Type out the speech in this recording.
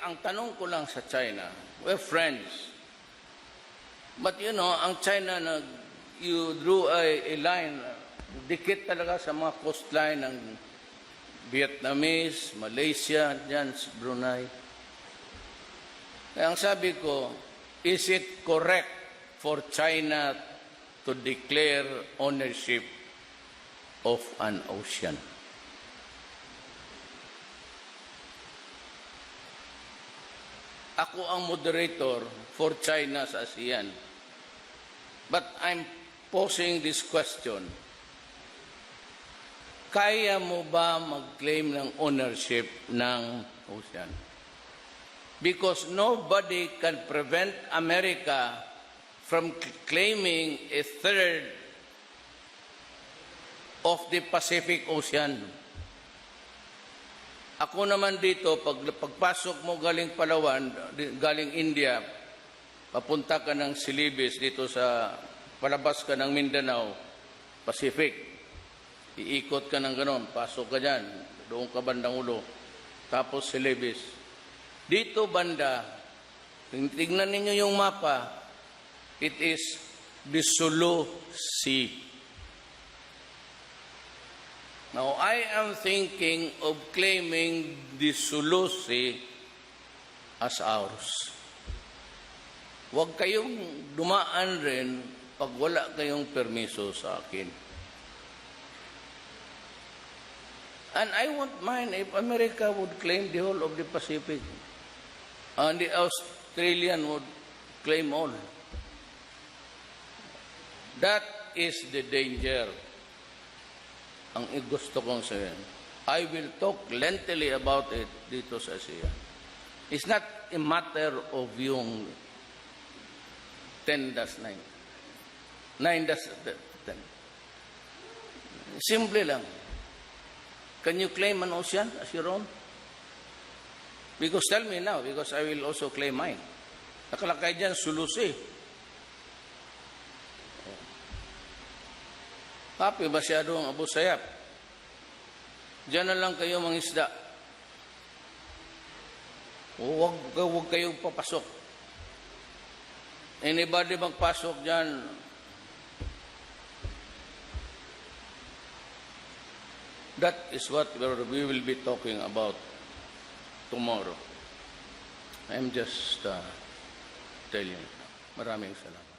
ang tanong ko lang sa China, we're friends. But you know, ang China, you drew a line, dikit talaga sa mga coastline ng Vietnamese, Malaysia, dyan, Brunei. Kaya ang sabi ko, is it correct for China to declare ownership of an ocean? Ako ang moderator for China sa ASEAN. But I'm posing this question. Kaya mo ba mag-claim ng ownership ng ocean? Because nobody can prevent America from claiming a third of the Pacific Ocean. Ako naman dito, pagpasok mo galing Palawan, galing India, papunta ka ng Silibis dito sa, palabas ka ng Mindanao, Pacific. Iikot ka ng ganon, pasok ka dyan, doon ka bandang ulo, tapos Silibis. Dito banda, tingnan ninyo yung mapa, it is the Sulu Sea. Now, I am thinking of claiming the Sulu Sea as ours. Huwag kayong dumaan rin pag wala kayong permiso sa akin. And I won't mind if America would claim the whole of the Pacific. And the Australian would claim all. That is the danger. Ang gusto kong sabihin. I will talk lengthily about it dito sa ASEAN. It's not a matter of yung 10-9. 9-10. Simple lang. Can you claim an ocean as your own? Because tell me now, because I will also claim mine. Nakalakay dyan, Sulu Sea. Papi, masyado ang Abu Sayyaf. Diyan na lang kayo mangisda. Huwag kayong papasok. Anybody magpasok dyan, that is what we will be talking about tomorrow. I'm just telling you. Maraming salamat.